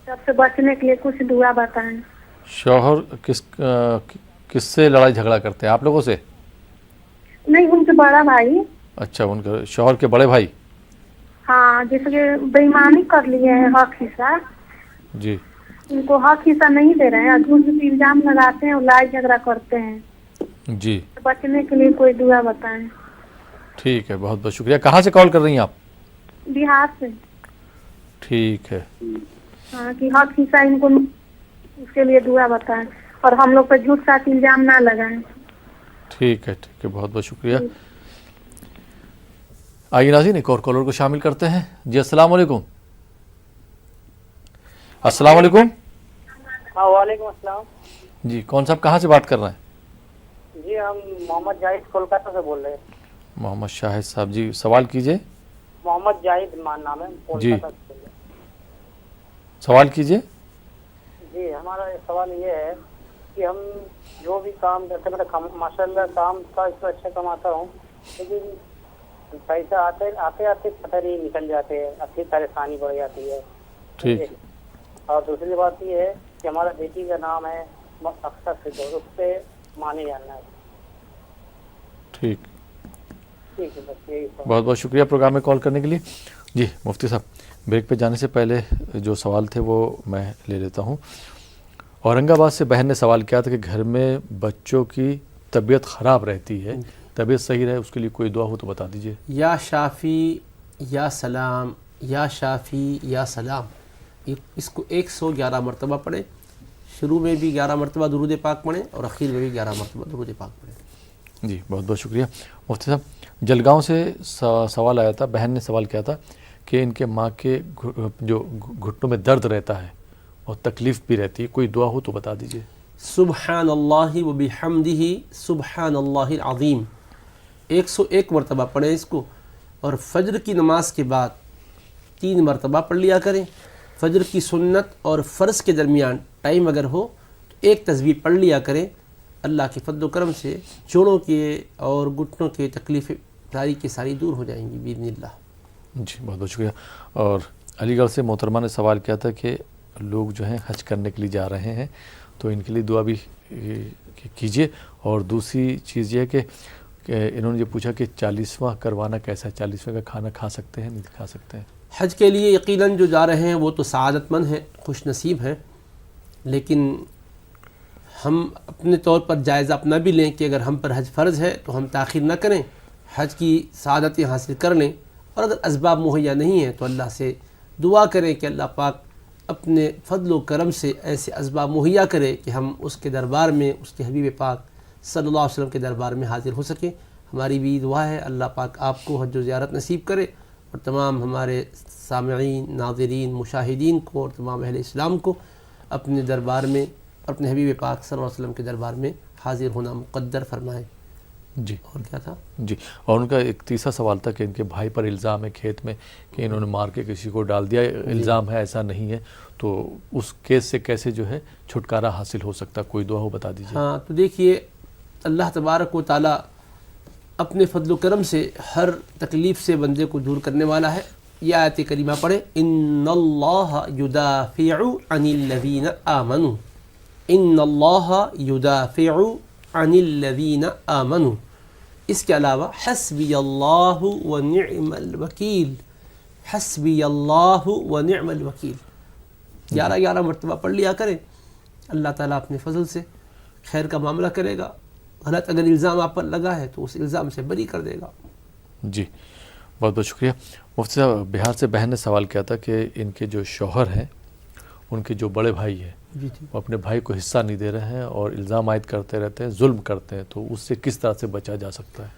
سب سے بچنے کے لیے کچھ دعا بتائیں. شوہر کس سے لڑائی جھگڑا کرتے ہیں, آپ لوگوں سے؟ نہیں, ان کے بڑا بھائی. اچھا, ان کے شوہر کے بڑے بھائی. ہاں, جیسے کہ بےایمانی کر لیے ہیں حق حصہ. جی. ان کو حق حصہ نہیں دے رہے ہیں, جھوٹ سے الزام لگاتے ہیں اور لڑائی جھگڑا کرتے ہیں. جی. بچنے کے لیے کوئی دعا بتائیں. ٹھیک ہے, بہت بہت شکریہ. کہاں سے کال کر رہی ہیں آپ؟ بہار سے. ٹھیک ہے. ہاں, کہ حق حصہ ان کو, اس کے لیے دعا بتائیں اور ہم لوگ پہ جھوٹ سچ الزام نہ لگائیں. ٹھیک ہے, ٹھیک ہے, بہت بہت شکریہ. آئیے ناظرین ایک اور کالر کو شامل کرتے ہیں. جی السلام علیکم. السلام علیکم. وعلیکم السلام. جی کون صاحب کہاں سے بات کر رہے ہیں؟ جی ہم محمد جاہد کولکاتہ سے بول رہے ہیں. محمد شاہد صاحب, جی سوال کیجئے. محمد جاہد نام ہے. جی سوال کیجئے. جی ہمارا سوال یہ ہے کہ ہم جو بھی کام کرتے ہیں, ماشاء اللہ کام کا اس کو اچھا کماتا ہوں, لیکن پیسہ آتے آتے پتہ نہیں نکل جاتے ہیں, اچھی پریشانی بڑھ جاتی ہے. ٹھیک. اور دوسری بات یہ ہے کہ ہمارا بیٹی کا نام ہے اختر فردوس, اس پہ مانے جانا ہے. ٹھیک. ٹھیک ہے, بس یہی. بہت بہت شکریہ پروگرام میں کال کرنے کے لیے. جی مفتی صاحب, بریک پہ جانے سے پہلے جو سوال تھے وہ میں لے لیتا ہوں. اورنگ آباد سے بہن نے سوال کیا تھا کہ گھر میں بچوں کی طبیعت خراب رہتی ہے, طبیعت صحیح رہے اس کے لیے کوئی دعا ہو تو بتا دیجئے. یا شافی یا سلام, یا شافی یا سلام, اس کو 111 مرتبہ پڑھیں. شروع میں بھی 11 مرتبہ درود پاک پڑھیں اور اخیر میں بھی 11 مرتبہ درود پاک پڑھیں. جی بہت بہت شکریہ. مفتی صاحب جلگاؤں سے سوال آیا تھا, بہن نے سوال کیا تھا کہ ان کے ماں کے جو گھٹنوں میں درد رہتا ہے اور تکلیف بھی رہتی ہے, کوئی دعا ہو تو بتا دیجئے. سبحان اللہ و بحمدہ سبحان اللہ العظیم 101 مرتبہ پڑھیں اس کو, اور فجر کی نماز کے بعد 3 مرتبہ پڑھ لیا کریں. فجر کی سنت اور فرض کے درمیان ٹائم اگر ہو تو ایک تسبیح پڑھ لیا کریں. اللہ کے فضل و کرم سے جوڑوں کے اور گھٹنوں کے تکلیفیں ساری کی ساری دور ہو جائیں گی باذن اللہ. جی بہت بہت شکریہ. اور علی گڑھ سے محترمہ نے سوال کیا تھا کہ لوگ جو ہیں حج کرنے کے لیے جا رہے ہیں تو ان کے لیے دعا بھی کیجیے. اور دوسری چیز یہ ہے کہ انہوں نے یہ پوچھا کہ 40واں کروانا کیسا ہے, 40ویں کا کھانا کھا سکتے ہیں نہیں کھا سکتے ہیں؟ حج کے لیے یقیناً جو جا رہے ہیں وہ تو سعادت مند ہیں, خوش نصیب ہیں, لیکن ہم اپنے طور پر جائزہ اپنا بھی لیں کہ اگر ہم پر حج فرض ہے تو ہم تاخیر نہ کریں, حج کی سعادتیں حاصل کر لیں, اور اگر اسباب مہیا نہیں ہیں تو اللہ سے دعا کریں کہ اللہ پاک اپنے فضل و کرم سے ایسے اسباب مہیا کرے کہ ہم اس کے دربار میں, اس کے حبیب پاک صلی اللہ علیہ وسلم کے دربار میں حاضر ہو سکیں. ہماری بھی دعا ہے اللہ پاک آپ کو حج و زیارت نصیب کرے, اور تمام ہمارے سامعین, ناظرین, مشاہدین کو اور تمام اہل اسلام کو اپنے دربار میں, اپنے حبیب پاک صلی اللہ علیہ وسلم کے دربار میں حاضر ہونا مقدر فرمائے. جی اور کیا تھا جی. اور ان کا ایک تیسرا سوال تھا کہ ان کے بھائی پر الزام ہے کھیت میں کہ انہوں نے مار کے کسی کو ڈال دیا. الزام ہے ایسا نہیں ہے, تو اس کیس سے کیسے جو ہے چھٹکارا حاصل ہو سکتا, کوئی دعا ہو بتا دیجیے. ہاں تو دیکھیے اللہ تبارک و تعالیٰ اپنے فضل و کرم سے ہر تکلیف سے بندے کو دور کرنے والا ہے. یہ آیت کریمہ پڑھے, ان اللہ یدافع عن الذین آمنوا, ان اللہ یدافع عن الذین آمنوا. اس کے علاوہ حسبی اللہ و نعم الوکیل, حسبی اللہ و نعم الوکیل 11 مرتبہ پڑھ لیا کریں. اللہ تعالیٰ اپنے فضل سے خیر کا معاملہ کرے گا. غلط اگر الزام آپ پر لگا ہے تو اس الزام سے بری کر دے گا. جی بہت بہت شکریہ. مفتی صاحب, بہار سے بہن نے سوال کیا تھا کہ ان کے جو شوہر ہیں, ان کے جو بڑے بھائی ہیں, وہ اپنے بھائی کو حصہ نہیں دے رہے ہیں اور الزام عائد کرتے رہتے ہیں, ظلم کرتے ہیں, تو اس سے کس طرح سے بچا جا سکتا ہے؟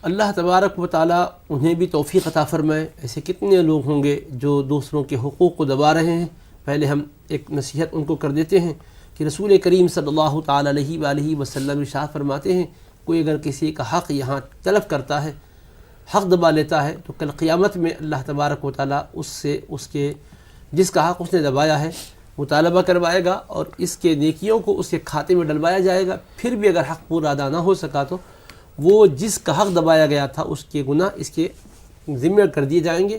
اللہ تبارک و تعالیٰ انہیں بھی توفیق عطا فرمائے. ایسے کتنے لوگ ہوں گے جو دوسروں کے حقوق کو دبا رہے ہیں. پہلے ہم ایک نصیحت ان کو کر دیتے ہیں کہ رسول کریم صلی اللہ تعالیٰ علیہ وآلہ وسلم ارشاد فرماتے ہیں, کوئی اگر کسی کا حق یہاں طلب کرتا ہے, حق دبا لیتا ہے, تو کل قیامت میں اللہ تبارک و تعالیٰ اس سے اس کے جس کا حق اس نے دبایا ہے مطالبہ کروائے گا اور اس کے نیکیوں کو اس کے کھاتے میں ڈلوایا جائے گا. پھر بھی اگر حق پورا ادا نہ ہو سکا تو وہ جس کا حق دبایا گیا تھا اس کے گناہ اس کے ذمہ کر دیے جائیں گے.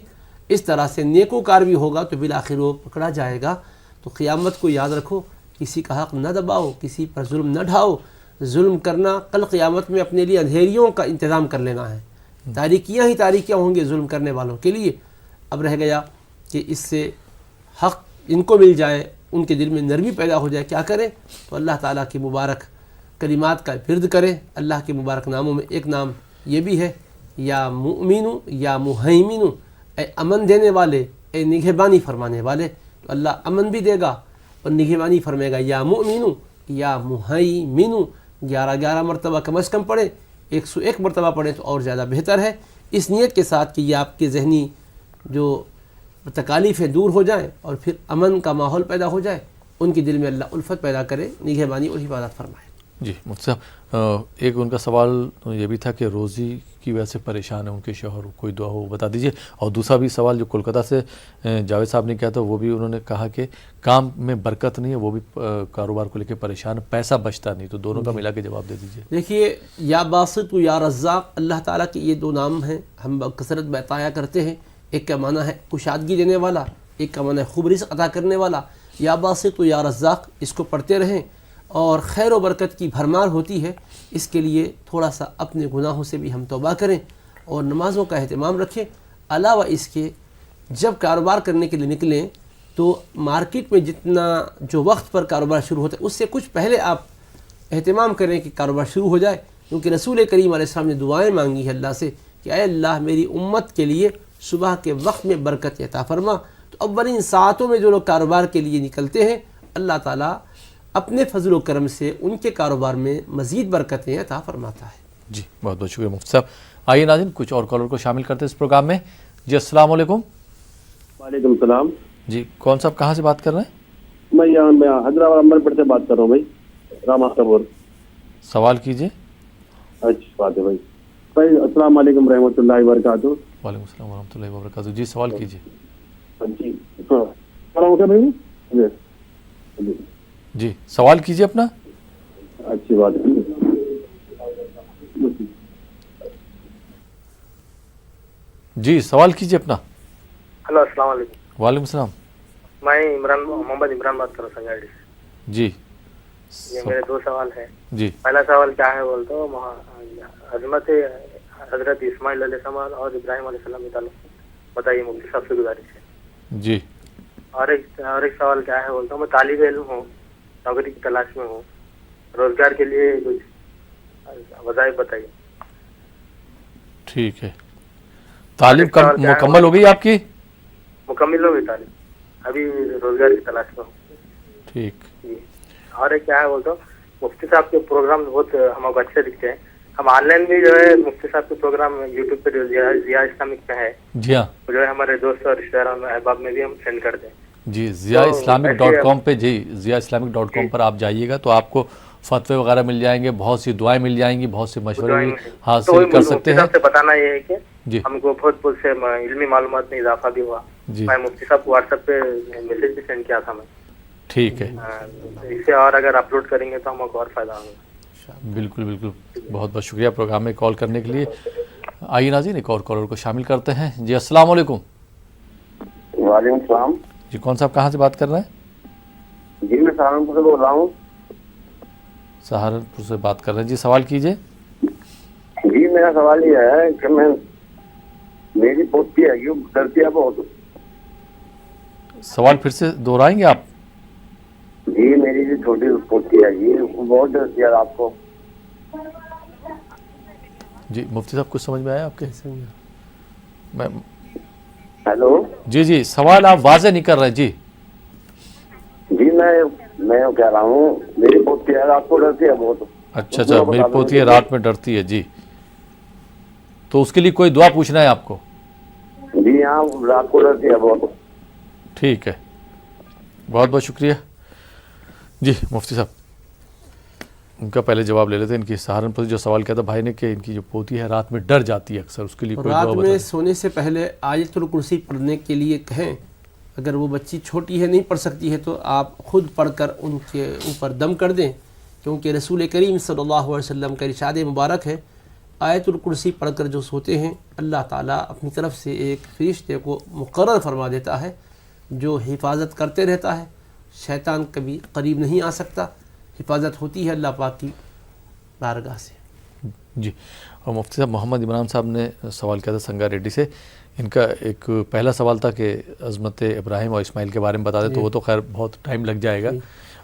اس طرح سے نیکوکار بھی ہوگا تو بالآخر وہ پکڑا جائے گا. تو قیامت کو یاد رکھو, کسی کا حق نہ دباؤ, کسی پر ظلم نہ ڈھاؤ. ظلم کرنا کل قیامت میں اپنے لیے اندھیریوں کا انتظام کر لینا ہے. تاریکیاں ہی تاریکیاں ہوں گے ظلم کرنے والوں کے لیے. اب رہ گیا کہ اس سے حق ان کو مل جائے, ان کے دل میں نرمی پیدا ہو جائے, کیا کریں؟ تو اللہ تعالیٰ کی مبارک کلمات کا ورد کریں. اللہ کے مبارک ناموں میں ایک نام یہ بھی ہے, یا مؤمن یا مہیمن, اے امن دینے والے, اے نگہبانی فرمانے والے. تو اللہ امن بھی دے گا اور نگہبانی فرمائے گا. یا مؤمن یا مہیمن 11 مرتبہ کم از کم پڑھیں, 101 مرتبہ پڑھیں تو اور زیادہ بہتر ہے. اس نیت کے ساتھ کہ یہ آپ کے ذہنی جو تکالیفیں دور ہو جائیں اور پھر امن کا ماحول پیدا ہو جائے. ان کے دل میں اللہ الفت پیدا کرے, نگہبانی اور حفاظت فرمائے. جی مفتی صاحب, ایک ان کا سوال یہ بھی تھا کہ روزی کی وجہ سے پریشان ہے ان کے شوہر, کوئی دعا ہو بتا دیجئے. اور دوسرا بھی سوال جو کولکتہ سے جاوید صاحب نے کیا تھا, وہ بھی انہوں نے کہا کہ کام میں برکت نہیں ہے, وہ بھی کاروبار کو لے کے پریشان, پیسہ بچتا نہیں. تو دونوں کا ملا کے جواب دے دیجئے. دیکھیے, یا باسط و یا رزاق, اللہ تعالیٰ کے یہ 2 نام ہیں, ہم کثرت بتایا کرتے ہیں. ایک کا معنی ہے کشادگی دینے والا, ایک کا معنی ہے خوب رزق عطا کرنے والا. یا باسط و یا رزاق, اس کو پڑھتے رہیں اور خیر و برکت کی بھرمار ہوتی ہے. اس کے لیے تھوڑا سا اپنے گناہوں سے بھی ہم توبہ کریں اور نمازوں کا اہتمام رکھیں. علاوہ اس کے جب کاروبار کرنے کے لیے نکلیں تو مارکیٹ میں جتنا جو وقت پر کاروبار شروع ہوتا ہے اس سے کچھ پہلے آپ اہتمام کریں کہ کاروبار شروع ہو جائے. کیونکہ رسول کریم علیہ السلام نے دعائیں مانگی ہے اللہ سے کہ اے اللہ میری امت کے لیے صبح کے وقت میں برکت عطا فرما. تو اولین ساعتوں میں جو لوگ کاروبار کے لیے نکلتے ہیں, اللہ تعالیٰ اپنے فضل و کرم سے ان کے کاروبار میں مزید برکتیں عطا فرماتا ہے. جی بہت بہت شکریہ مفتی صاحب. آئیے ناظرین کچھ اور کالر کو شامل کرتے ہیں اس پروگرام میں. جی السلام علیکم. وعلیکم السلام. جی کون صاحب کہاں سے بات کر رہے ہیں؟ میں حیدرآباد امبر سے بات کر رہا ہوں بھائی, راما صبور. سوال کیجیے. اچھی بات ہے بھائی. السلام علیکم رحمۃ اللہ وبرکاتہ. وعلیکم السلام ورحمۃ اللہ وبرکاتہ. جی سوال کیجیے. جی سوال کیجیے اپنا. اچھی بات ہے. جی سوال کیجیے اپنا. ہلو السلام علیکم. وعلیکم السلام. میں محمد عمران بات کر رہا ہوں سنگاڑی سے. جی یہ میرے 2 سوال ہیں. جی پہلا سوال کیا ہے بولتے ہو, عظمت حضرت اسماعیل علیہ السلام اور ابراہیم علیہ السلام کی تعلق بتائیے مفتی صاحب سے گزارش ہے. جی اور ایک سوال کیا ہے بولتا ہوں, میں طالب علم ہوں, نوکری کی تلاش میں ہوں, روزگار کے لیے کچھ وظائف بتائیے. ٹھیک ہے. تعلیم مکمل ہو گئی آپ کی؟ مکمل ہو گئی تعلیم, ابھی روزگار کی تلاش میں ہوں. ٹھیک. اور ایک کیا ہے بولتا ہوں, مفتی صاحب کے پروگرام بہت ہم کو اچھے دکھتے ہیں. ہم آن لائن بھی جو ہے مفتی صاحب کے پروگرام یوٹیوب پہ جو ضیاء اسلامک پہ ہے, جی ہاں, جو ہے ہمارے دوست اور رشتہ داروں میں احباب میں بھی ہم سینڈ کر دیں. جی ضیاء اسلامک .com پہ, جی ضیاء اسلامک .com پر آپ جائیے گا تو آپ کو فتوے وغیرہ مل جائیں گے, بہت سی دعائیں مل جائیں گی, بہت سے مشورے بھی تو حاصل کر سکتے ہیں. سے بتانا یہ ہے کہ جی ہم کو بہت سے علمی معلومات میں اضافہ بھی ہوا. جی میں مفتی صاحب کو واٹس ایپ پہ میسج بھی سینڈ کیا تھا میں. ٹھیک ہے, اسے اور اگر اپلوڈ کریں گے تو ہم کو اور فائدہ ہوگا. بالکل بالکل, بہت بہت شکریہ پروگرام میں کال کرنے کے لیے. آئیے ناظرین ایک اور کالر کو شامل کرتے ہیں. جی السلام علیکم. وعلیکم السلام. جی کون صاحب کہاں سے بات کر رہے ہیں؟ جی میں سہارنپور سے بول رہا ہوں. سہارنپور سے بات کر رہے ہیں, جی سوال کیجئے. جی میرا سوال یہ ہے کہ میری پوتی ہے یہ ڈرتی ہے بہت. سوال پھر سے دہرائیں گے آپ؟ جی میری جو چھوٹی پوتی ہے جی وہ بہت ڈرتی ہے رات کو. جی مفتی صاحب کچھ سمجھ میں آیا آپ کے؟ ہیلو جی جی سوال آپ واضح نہیں کر رہے. جی جی میں کہہ رہا ہوں میری پوتی ہے رات کو ڈرتی ہے بہت. اچھا اچھا, میری پوتی ہے رات میں ڈرتی ہے. جی تو اس کے لیے کوئی دعا پوچھنا ہے آپ کو؟ جی ہاں رات کو ڈرتی ہے بہت. ٹھیک ہے, بہت بہت شکریہ. جی مفتی صاحب ان کا پہلے جواب لے لیتے ہیں. ان کی سہارنپور جو سوال کیا تھا بھائی نے کہ ان کی جو پوتی ہے رات میں ڈر جاتی ہے اکثر, اس کے لیے کوئی دعا رات بتا میں سونے سے پہلے آیت الکرسی پڑھنے کے لیے کہیں. اگر وہ بچی چھوٹی ہے نہیں پڑھ سکتی ہے تو آپ خود پڑھ کر ان کے اوپر دم کر دیں, کیونکہ رسول کریم صلی اللہ علیہ وسلم کا ارشاد مبارک ہے آیت الکرسی پڑھ کر جو سوتے ہیں اللہ تعالیٰ اپنی طرف سے ایک فرشتے کو مقرر فرما دیتا ہے جو حفاظت کرتے رہتا ہے. شیطان کبھی قریب نہیں آ سکتا, حفاظت ہوتی ہے اللہ پاک کی بارگاہ سے. جی اور مفتی صاحب محمد عمران صاحب نے سوال کیا تھا سنگا ریڈی سے. ان کا ایک پہلا سوال تھا کہ عظمت ابراہیم اور اسماعیل کے بارے میں بتا دیں, تو وہ تو خیر بہت ٹائم لگ جائے گا.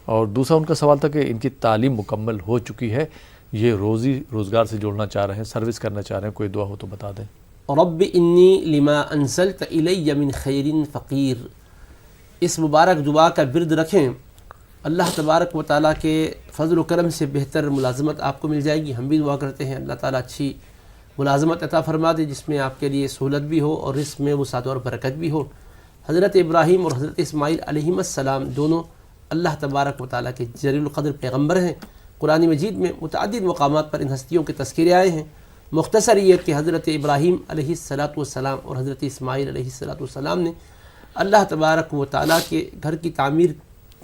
اور دوسرا ان کا سوال تھا کہ ان کی تعلیم مکمل ہو چکی ہے, یہ روزی روزگار سے جوڑنا چاہ رہے ہیں, سروس کرنا چاہ رہے ہیں, کوئی دعا ہو تو بتا دیں. رب انی لما انزلت الی من خیر فقیر, اس مبارک دعا کا ورد رکھیں. اللہ تبارک و تعالیٰ کے فضل و کرم سے بہتر ملازمت آپ کو مل جائے گی. ہم بھی دعا کرتے ہیں اللہ تعالیٰ اچھی ملازمت عطا فرما دے جس میں آپ کے لیے سہولت بھی ہو اور رزق میں وسعت اور برکت بھی ہو. حضرت ابراہیم اور حضرت اسماعیل علیہ السلام دونوں اللہ تبارک و تعالیٰ کے جلیل القدر پیغمبر ہیں. قرآن مجید میں متعدد مقامات پر ان ہستیوں کے تذکرے آئے ہیں. مختصر یہ کہ حضرت ابراہیم علیہ السلام اور حضرت اسماعیل علیہ السلام نے اللہ تبارک و تعالیٰ کے گھر کی تعمیر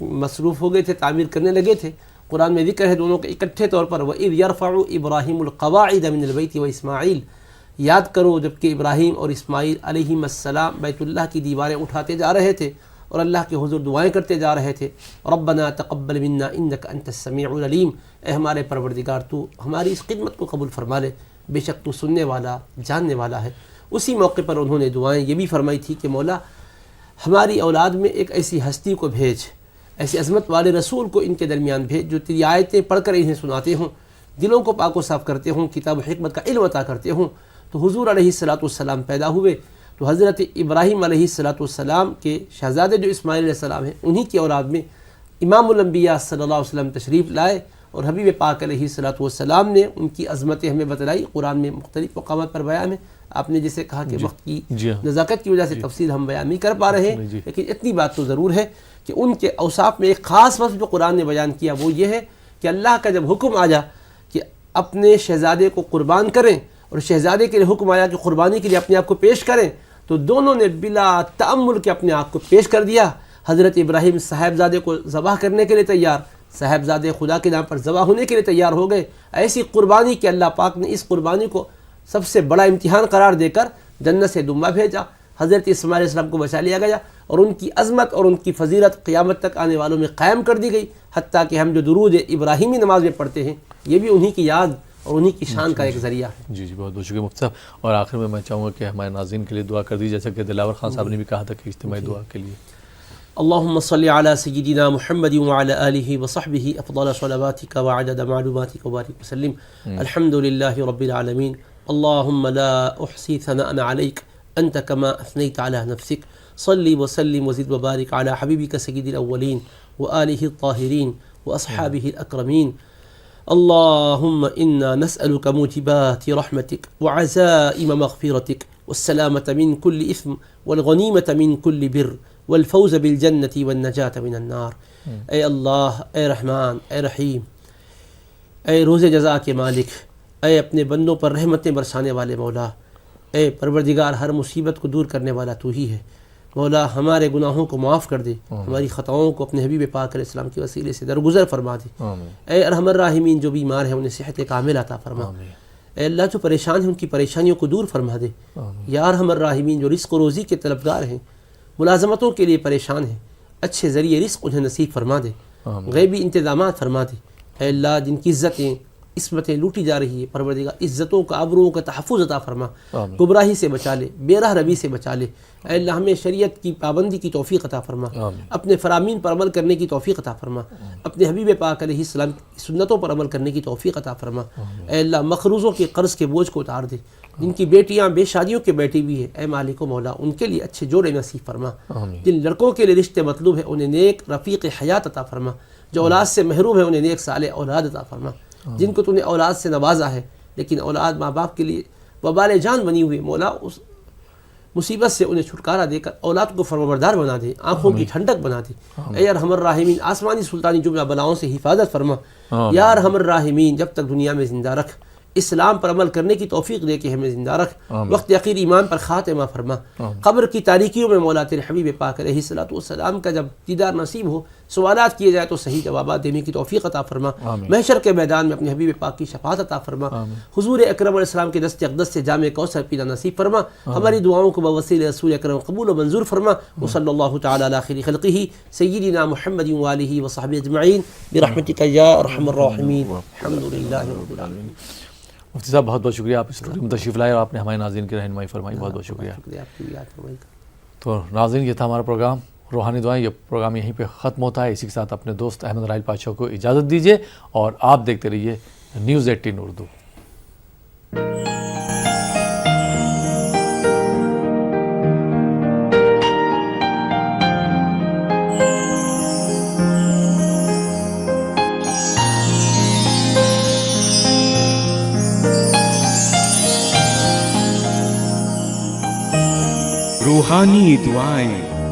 مصروف ہو گئے تھے, تعمیر کرنے لگے تھے. قرآن میں ذکر ہے دونوں کے اکٹھے طور پر وَإِذْ يَرْفَعُ إِبْرَاهِيمُ الْقَوَاعِدَ مِنَ الْبَيْتِ وَإِسْمَاعِيلُ, یاد کرو جب کہ ابراہیم اور اسماعیل علیہ السلام بیت اللہ کی دیواریں اٹھاتے جا رہے تھے اور اللہ کے حضور دعائیں کرتے جا رہے تھے. ربنا تقبل منا انک انت السمیع العلیم, اے ہمارے پروردگار تو ہماری اس خدمت کو قبول فرما لے, بے شک تو سننے والا جاننے والا ہے. اسی موقع پر انہوں نے دعائیں یہ بھی فرمائی تھی کہ مولا ہماری اولاد میں ایک ایسی ہستی کو بھیج, ایسی عظمت والے رسول کو ان کے درمیان بھیج جو تیری آیتیں پڑھ کر انہیں سناتے ہوں, دلوں کو پاک و صاف کرتے ہوں, کتاب و حکمت کا علم عطا کرتے ہوں. تو حضور علیہ السلام پیدا ہوئے تو حضرت ابراہیم علیہ السلام کے شہزادے جو اسماعیل علیہ السلام ہیں انہی کی اولاد میں امام الانبیاء صلی اللہ علیہ وسلم تشریف لائے اور حبیب پاک علیہ السلام نے ان کی عظمتیں ہمیں بتلائی. قرآن میں مختلف مقامات پر بیان ہے. آپ نے جیسے کہا کہ وقت کی نزاکت کی وجہ سے تفصیل ہم بیان نہیں کر پا رہے ہیں, لیکن اتنی بات تو ضرور ہے کہ ان کے اوصاف میں ایک خاص وصف جو قرآن نے بیان کیا وہ یہ ہے کہ اللہ کا جب حکم آ جا کہ اپنے شہزادے کو قربان کریں اور شہزادے کے لیے حکم آیا کہ قربانی کے لیے اپنے آپ کو پیش کریں, تو دونوں نے بلا تأمل کے اپنے آپ کو پیش کر دیا. حضرت ابراہیم صاحبزادے کو ذبح کرنے کے لیے تیار, صاحبزادے خدا کے نام پر ذبح ہونے کے لیے تیار ہو گئے. ایسی قربانی کہ اللہ پاک نے اس قربانی کو سب سے بڑا امتحان قرار دے کر جنت سے دمبا بھیجا. حضرت اسماعیل علیہ السلام کو بچا لیا گیا اور ان کی عظمت اور ان کی فضیلت قیامت تک آنے والوں میں قائم کر دی گئی. حتیٰ کہ ہم جو درود ابراہیمی نماز میں پڑھتے ہیں یہ بھی انہی کی یاد اور انہی کی شان کا ایک ذریعہ ہے. جی بہت بہت شکریہ مفتی صاحب. اور آخر میں چاہوں گا کہ ہمارے ناظرین کے لیے دعا کر دی, جیسا کہ دلاور خان صاحب نے بھی کہا تھا کہ اجتماعی دعا کے لیے. اللهم صل على سيدنا محمد وعلى آله وصحبه أفضل صلواتك وعدد معلوماتك وبارك وسلم. الحمد لله رب العالمين. اللهم لا أحصي ثناء عليك أنت كما أثنيت على نفسك. صل وسلم وزد وبارك على حبيبك سيد الأولين وآله الطاهرين وأصحابه الأكرمين. اللهم إنا نسألك موجبات رحمتك وعزائم مغفرتك والسلامة من كل إثم والغنيمة من كل بر والفوز بالجنة والنجاة من النار. اے اللہ, اے رحمان, اے رحیم, اے روز جزا کے مالک، اے اپنے بندوں پر رحمتیں برسانے والے مولا، اے پروردگار ہر مصیبت کو دور کرنے والا تو ہی ہے مولا، ہمارے گناہوں کو معاف کر دے، ہماری خطاؤں کو اپنے حبیب پاک علیہ السلام کے وسیلے سے درگزر فرما دے۔ اے ارحم الراحمین، جو بیمار ہیں انہیں صحت کامل عطا فرما۔ اے اللہ جو پریشان ہیں ان کی پریشانیوں کو دور فرما دے۔ یا ارحم الراحمین، جو رزق و روزی کے طلبگار ہیں، ملازمتوں کے لیے پریشان ہیں، اچھے ذریعے رزق انہیں نصیب فرما دے، غیبی انتظامات فرما دے۔ اے اللہ جن کی عزتیں عصمتیں لوٹی جا رہی ہے، پروردگار عزتوں کا آبروؤں کا تحفظ عطا فرما، گمراہی سے بچا لے، بے راہ روی سے بچا لے۔ اے اللہ ہمیں شریعت کی پابندی کی توفیق عطا فرما، اپنے فرامین پر عمل کرنے کی توفیق عطا فرما، اپنے حبیب پاک علیہ السلام کی سنتوں پر عمل کرنے کی توفیق عطا فرما۔ اے اللہ مقروضوں کے قرض کے بوجھ کو اتار دے، جن کی بیٹیاں بے شادیوں کے بیٹی بھی ہیں، اے مالک و مولا ان کے لیے اچھے جوڑے نصیب فرما۔ جن لڑکوں کے لیے رشتے مطلوب ہیں انہیں نیک رفیق حیات عطا فرما، جو اولاد سے محروم ہیں انہیں نیک صالح اولاد عطا فرما۔ جن کو تو نے اولاد سے نوازا ہے لیکن اولاد ماں باپ کے لیے وبال جان بنی ہوئی، مولا اس مصیبت سے انہیں چھٹکارا دے کر اولاد کو فرمانبردار بنا دے، آنکھوں کی ٹھنڈک بنا دے۔ اے ارحم الراحمین، آسمانی سلطانی جملہ بلاؤں سے حفاظت فرما۔ یا ارحم الراحمین، جب تک دنیا میں زندہ رکھ، اسلام پر عمل کرنے کی توفیق دے کے ہمیں زندہ رکھ، وقت اخیر ایمان پر خاتمہ فرما۔ قبر کی تاریکیوں میں مولا تیرے حبیب پاک علیہ الصلوۃ والسلام کا جب دیدار نصیب ہو، سوالات کیے جائے تو صحیح جوابات دینے کی توفیق عطا فرما۔ محشر کے میدان میں اپنے حبیب پاک کی شفاعت عطا فرما۔ حضور اکرم علیہ السلام کے دست اقدس سے جام کوثر پینا نصیب فرما۔ ہماری دعاؤں کو بوسیلہ رسول اکرم قبول و منظور فرما۔ وصلی اللہ تعالی علی خیر خلقہ سیدنا محمد وآلہ وصحبہ اجمعین برحمتک یا ارحم الراحمین۔ الحمد للہ رب العالمین۔ مفتی صاحب بہت بہت شکریہ، آپ اس اسٹوڈیو میں تشریف لائے اور آپ نے ہمارے ناظرین کی رہنمائی فرمائی، بہت بہت شکریہ۔ تو ناظرین یہ تھا ہمارا پروگرام روحانی دعائیں، یہ پروگرام یہیں پہ ختم ہوتا ہے۔ اسی کے ساتھ اپنے دوست احمد رائل پاشا کو اجازت دیجیے اور آپ دیکھتے رہیے نیوز 18 اردو۔ روحانی دعائیں